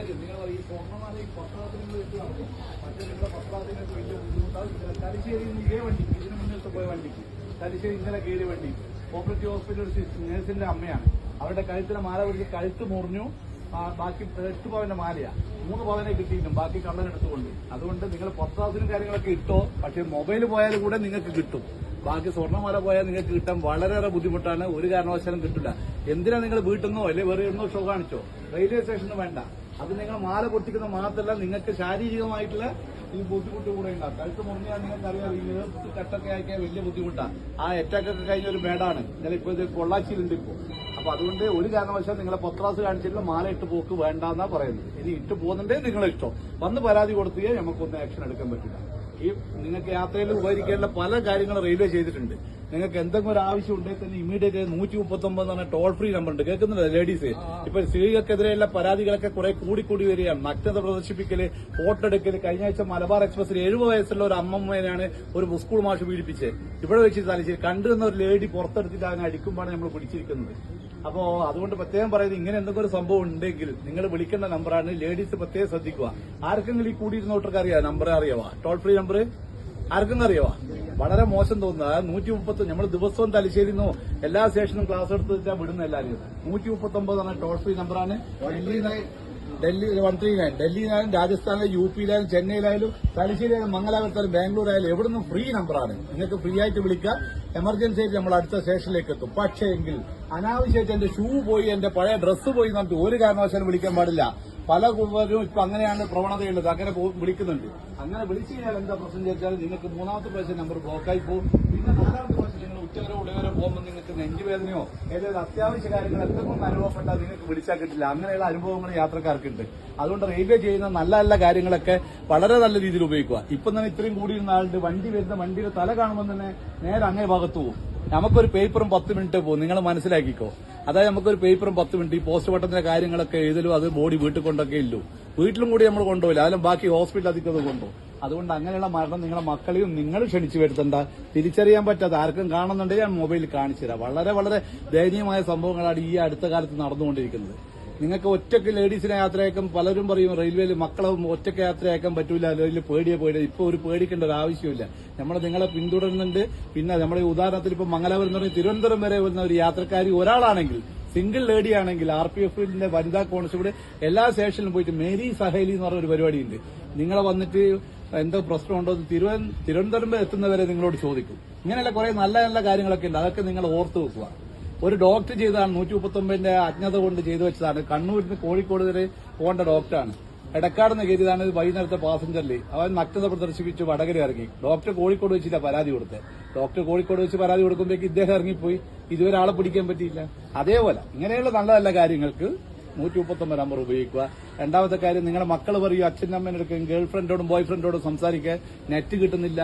നിങ്ങൾക്ക് നിങ്ങൾ ഈ സ്വർണ്ണമാല ഈ പത്രാത്തിന് നിങ്ങൾ എത്തി നടക്കും. പക്ഷേ നിങ്ങളുടെ പത്രാത്തിനൊക്കെ വലിയ ബുദ്ധിമുട്ടാവും. തലശ്ശേരി ഇതേ വണ്ടി ഇതിന് മുന്നോട്ട് പോയ വണ്ടിക്ക് തലശ്ശേരി ഇന്നലെ കയറിയ വണ്ടി കോപ്പറേറ്റീവ് ഹോസ്പിറ്റൽ നേഴ്സിന്റെ അമ്മയാണ്. അവരുടെ കഴുത്തിലെ മാല പിടിച്ച് കഴുത്ത് മുറിഞ്ഞു. ബാക്കി 8 പവന്റെ മാലയാ 3 പവനെ കിട്ടിയിട്ടും ബാക്കി കള്ളനെടുത്തുകൊണ്ട്. അതുകൊണ്ട് നിങ്ങൾ പത്രാത്തിനും കാര്യങ്ങളൊക്കെ ഇട്ടോ. പക്ഷെ മൊബൈൽ പോയാലും കൂടെ നിങ്ങൾക്ക് കിട്ടും. ബാക്കി സ്വർണ്ണമാല പോയാൽ നിങ്ങൾക്ക് കിട്ടാൻ വളരെയേറെ ബുദ്ധിമുട്ടാണ്. ഒരു കാരണവശാലും കിട്ടില്ല. എന്തിനാ നിങ്ങൾ വീട്ടിൽ നിന്നോ അല്ലെ വേറെ എണ്ണോ ഷോ കാണിച്ചോ റെയിൽവേ സ്റ്റേഷന് വേണ്ട. അത് നിങ്ങൾ മാല പൊട്ടിക്കുന്ന മാത്രമല്ല നിങ്ങൾക്ക് ശാരീരികമായിട്ടുള്ള ഈ ബുദ്ധിമുട്ട് കൂടെ ഉണ്ടാകും. കഴുത്ത് മുറിഞ്ഞാൽ നിങ്ങൾക്കറിയാം ഈ നേരത്ത് കട്ടൊക്കെ ആക്കിയാൽ വലിയ ബുദ്ധിമുട്ടാണ്. ആ അറ്റാക്കൊക്കെ കഴിഞ്ഞ ഒരു മേടാണ്. ഇന്നലെ ഇപ്പോൾ ഇത് പൊള്ളാച്ചിയിലുണ്ട് ഇപ്പോൾ. അപ്പൊ അതുകൊണ്ട് ഒരു കാരണവശാൽ നിങ്ങളെ പത്രാസ് കാണിച്ചിട്ടുള്ള മാല ഇട്ട് പോക്ക് വേണ്ടെന്നാ പറയുന്നത്. ഇനി ഇട്ട് പോകുന്നുണ്ടേ നിങ്ങളെ ഇഷ്ടം. വന്ന് പരാതി കൊടുത്തേ നമുക്കൊന്നും ആക്ഷൻ എടുക്കാൻ പറ്റില്ല. ഈ നിങ്ങൾക്ക് യാത്രയിൽ ഉപകരിക്കാനുള്ള പല കാര്യങ്ങളും റെയിൽവേ ചെയ്തിട്ടുണ്ട്. നിങ്ങൾക്ക് എന്തെങ്കിലും ഒരു ആവശ്യം ഉണ്ടെങ്കിൽ തന്നെ ഇമ്മീഡിയറ്റ് 139 എന്ന് പറഞ്ഞ ടോൾ ഫ്രീ നമ്പർ ഉണ്ട്. കേൾക്കുന്നില്ല ലേഡീസ്? ഇപ്പൊ സ്ത്രീകൾക്കെതിരെയുള്ള പരാതികളൊക്കെ കുറെ കൂടിക്കൂടി വരികയാണ്. നഗ്നത പ്രദർശിപ്പിക്കല്, ഫോട്ടോ എടുക്കല്. കഴിഞ്ഞ ആഴ്ച മലബാർ എക്സ്പ്രസിൽ 70 വയസ്സുള്ള ഒരു അമ്മമ്മേനാണ് ഒരു സ്കൂൾ മാഷ് പീഡിപ്പിച്ചത്. ഇവിടെ വെച്ച് തലശ്ശേരി കണ്ടുവന്ന ഒരു ലേഡി പുറത്തെടുത്തിട്ട് അതിനെ അടിക്കുമ്പോഴാണ് നമ്മൾ പിടിച്ചിരിക്കുന്നത്. അപ്പോ അതുകൊണ്ട് പ്രത്യേകം പറയുന്നത് ഇങ്ങനെ എന്തെങ്കിലും ഒരു സംഭവം ഉണ്ടെങ്കിൽ നിങ്ങൾ വിളിക്കേണ്ട നമ്പറാണ്. ലേഡീസ് പ്രത്യേകം ശ്രദ്ധിക്കുക. ആർക്കെങ്കിലും ഈ കൂടിയിരുന്നോട്ടർക്ക് അറിയാം നമ്പർ അറിയാവാ? ടോൾ ഫ്രീ നമ്പർ ആർക്കെങ്കിലും അറിയാവാ? വളരെ മോശം തോന്നുന്നത് 130 നമ്മൾ ദിവസവും തലശ്ശേരിന്നോ എല്ലാ സ്റ്റേഷനും ക്ലാസ് എടുത്ത് വെച്ചാൽ വിടുന്ന എല്ലാവരും 139 എന്ന ടോൾ ഫ്രീ നമ്പറാണ്. ഡൽഹി 139 ഡൽഹിയിലായാലും രാജസ്ഥാനിലും UP-യിലായാലും ചെന്നൈയിലായാലും തലശ്ശേരിയായാലും മംഗലാപുരത്തായാലും ബാംഗ്ലൂരായാലും എവിടെ നിന്നും ഫ്രീ നമ്പറാണ്. നിങ്ങൾക്ക് ഫ്രീ ആയിട്ട് വിളിക്കാം. എമർജൻസി ആയിട്ട് നമ്മൾ അടുത്ത സ്റ്റേഷനിലേക്ക് എത്തും. പക്ഷേ എങ്കിൽ അനാവശ്യമായിട്ട് എന്റെ ഷൂ പോയി എന്റെ പഴയ ഡ്രസ്സ് പോയി എന്നിട്ട് ഒരു കാരണവശാലും വിളിക്കാൻ പാടില്ല. പല കുടുംബരും ഇപ്പൊ അങ്ങനെയാണ് പ്രവണതയുള്ളത്. അങ്ങനെ വിളിക്കുന്നുണ്ട്. അങ്ങനെ വിളിച്ചു കഴിഞ്ഞാൽ എന്താ പ്രശ്നം ചോദിച്ചാൽ നിങ്ങൾക്ക് 3ാമത്തെ പ്രാവശ്യം നമ്പർ ബ്ലോക്കായി പോകും. പിന്നെ 4ാമത്തെ പ്രാവശ്യം നിങ്ങൾ ഉച്ചവരെ ഉടവരെ പോകുമ്പോൾ നിങ്ങൾക്ക് നെഞ്ചുവേദനയോ ഏതെങ്കിലും അത്യാവശ്യ കാര്യങ്ങൾ എന്തെങ്കിലും അനുഭവപ്പെട്ടാൽ നിങ്ങൾക്ക് വിളിച്ചാൽ കിട്ടില്ല. അങ്ങനെയുള്ള അനുഭവങ്ങൾ യാത്രക്കാർക്കുണ്ട്. അതുകൊണ്ട് റെയിൽവേ ചെയ്യുന്ന നല്ല നല്ല കാര്യങ്ങളൊക്കെ വളരെ നല്ല രീതിയിൽ ഉപയോഗിക്കുക. ഇപ്പം തന്നെ ഇത്രയും കൂടിയിരുന്ന ആളുടെ വണ്ടി വരുന്ന വണ്ടിയുടെ തല കാണുമ്പോൾ തന്നെ നേരെ അങ്ങേ ഭാഗത്ത് പോകും. നമുക്കൊരു പേപ്പറും 10 മിനിറ്റ് പോകും. നിങ്ങൾ മനസ്സിലാക്കിക്കോ. അതായത് നമുക്കൊരു പേപ്പറും 10 മിനിറ്റ് ഈ പോസ്റ്റ് മട്ടത്തിന്റെ കാര്യങ്ങളൊക്കെ എഴുതലും അത് ബോഡി വീട്ടിൽ കൊണ്ടൊക്കെ ഇല്ലു. വീട്ടിലും കൂടി നമ്മൾ കൊണ്ടുപോയില്ല. അതിലും ബാക്കി ഹോസ്പിറ്റൽ അധികം കൊണ്ടുപോകും. അതുകൊണ്ട് അങ്ങനെയുള്ള മരണം നിങ്ങളെ മക്കളെയും നിങ്ങൾ ക്ഷണിച്ചു വരുത്തണ്ട. തിരിച്ചറിയാൻ പറ്റാത്ത ആർക്കും കാണുന്നുണ്ടെങ്കിൽ ഞാൻ മൊബൈലിൽ കാണിച്ചു തരാം. വളരെ വളരെ ദയനീയമായ സംഭവങ്ങളാണ് ഈ അടുത്ത കാലത്ത് നടന്നുകൊണ്ടിരിക്കുന്നത്. നിങ്ങൾക്ക് ഒറ്റയ്ക്ക് ലേഡീസിനെ യാത്രയാക്കാൻ പലരും പറയും റെയിൽവേയിൽ മക്കളെ ഒറ്റയ്ക്ക് യാത്രയാക്കാൻ പറ്റൂല, അല്ലെങ്കിൽ പേടിയ ഇപ്പൊ ഒരു പേടിക്കേണ്ട ഒരു ആവശ്യമില്ല. നമ്മൾ നിങ്ങളെ പിന്തുടരുന്നുണ്ട്. പിന്നെ നമ്മുടെ ഉദാഹരണത്തിൽ ഇപ്പൊ മംഗലാപുരം എന്ന് പറഞ്ഞാൽ തിരുവനന്തപുരം വരെ വരുന്ന ഒരു യാത്രക്കാരി ഒരാളാണെങ്കിൽ, സിംഗിൾ ലേഡി ആണെങ്കിൽ RPF-ന്റെ വനിതാ കോൺസ്റ്റബിൾ എല്ലാ സ്റ്റേഷനിലും പോയിട്ട് മേരി സഹേലി എന്ന് പറഞ്ഞ ഒരു പരിപാടിയുണ്ട്. നിങ്ങളെ വന്നിട്ട് എന്തോ പ്രശ്നമുണ്ടോ തിരുവനന്തപുരം എത്തുന്നവരെ നിങ്ങളോട് ചോദിക്കും. ഇങ്ങനെയുള്ള കുറെ നല്ല നല്ല കാര്യങ്ങളൊക്കെ ഉണ്ട്. അതൊക്കെ നിങ്ങൾ ഓർത്തു വെക്കുക. ഒരു ഡോക്ടർ ചെയ്തതാണ് 139ന്റെ അജ്ഞത കൊണ്ട് ചെയ്തു വെച്ചതാണ്. കണ്ണൂരിൽ നിന്ന് കോഴിക്കോട് വരെ പോകേണ്ട ഡോക്ടറാണ്. എടക്കാട് നിന്ന് കയറിയതാണ് വൈകുന്നേരത്തെ പാസഞ്ചറിൽ. അവൻ നഗ്നത പ്രദർശിപ്പിച്ച് വടകര ഇറങ്ങി. ഡോക്ടർ കോഴിക്കോട് വെച്ചില്ല പരാതി കൊടുത്തത്. ഡോക്ടർ കോഴിക്കോട് വെച്ച് പരാതി കൊടുക്കുമ്പോഴേക്ക് ഇദ്ദേഹം ഇറങ്ങിപ്പോയി. ഇതുവരെ ആളെ പിടിക്കാൻ പറ്റിയില്ല. അതേപോലെ ഇങ്ങനെയുള്ള നല്ല നല്ല കാര്യങ്ങൾക്ക് 139 നമ്പർ ഉപയോഗിക്കുക. രണ്ടാമത്തെ കാര്യം, നിങ്ങളുടെ മക്കൾ പറയും അച്ഛനും അമ്മേനെ എടുക്കും ഗേൾ ഫ്രണ്ടോടും ബോയ് ഫ്രണ്ടോടും സംസാരിക്കാൻ നെറ്റ് കിട്ടുന്നില്ല.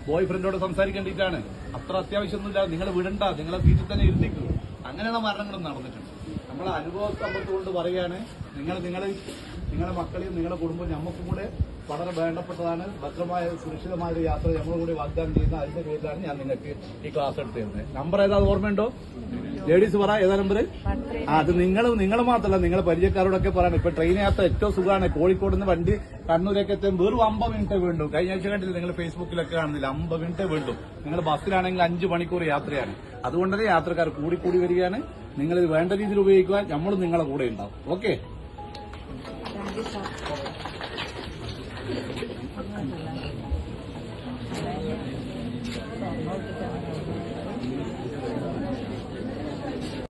ബോയ് ഫ്രണ്ടോട് സംസാരിക്കേണ്ടിയിട്ടാണ്. അത്ര അത്യാവശ്യമൊന്നുമില്ല. നിങ്ങൾ വിടണ്ട. നിങ്ങളെ വീട്ടിൽ തന്നെ ഇരുത്തിക്കും. അങ്ങനെയുള്ള മരണങ്ങളും നടന്നിട്ടുണ്ട്. നമ്മളെ അനുഭവ സമ്പത്ത് കൊണ്ട് പറയുകയാണ്. നിങ്ങളുടെ മക്കളെയും നിങ്ങളുടെ കുടുംബം നമുക്കും കൂടെ വളരെ വേണ്ടപ്പെട്ടതാണ്. ഭദ്രമായ സുരക്ഷിതമായ ഒരു യാത്ര നമ്മളും കൂടി വാഗ്ദാനം ചെയ്യുന്ന അതിന്റെ പേരിലാണ് ഞാൻ നിങ്ങൾക്ക് ഈ ക്ലാസ് എടുത്തിരുന്നത്. നമ്പർ ഏതാ ഓർമ്മയുണ്ടോ? ലേഡീസ് പറ, ഏതാ നമ്പർ? അത് നിങ്ങൾ മാത്രമല്ല നിങ്ങൾ പരിചയക്കാരോടൊക്കെ പറയണം. ഇപ്പൊ ട്രെയിൻ യാത്ര ഏറ്റവും സുഖമാണ്. കോഴിക്കോട് നിന്ന് വണ്ടി കണ്ണൂരൊക്കെ എത്താൻ വെറും 50 മിനിറ്റ് വേണ്ടു. കഴിഞ്ഞ ആഴ്ച കണ്ടില്ല നിങ്ങൾ ഫേസ്ബുക്കിലൊക്കെ കാണുന്നില്ല, 50 മിനിറ്റ് വേണ്ടു. നിങ്ങൾ ബസ്സിലാണെങ്കിൽ 5 മണിക്കൂർ യാത്രയാണ്. അതുകൊണ്ട് തന്നെ യാത്രക്കാർ കൂടി വരികയാണ്. നിങ്ങൾ ഇത് വേണ്ട രീതിയിൽ ഉപയോഗിക്കുക. നമ്മളും നിങ്ങളെ കൂടെ ഉണ്ടാവും. ഓക്കെ. അങ്ങോട്ടില്ല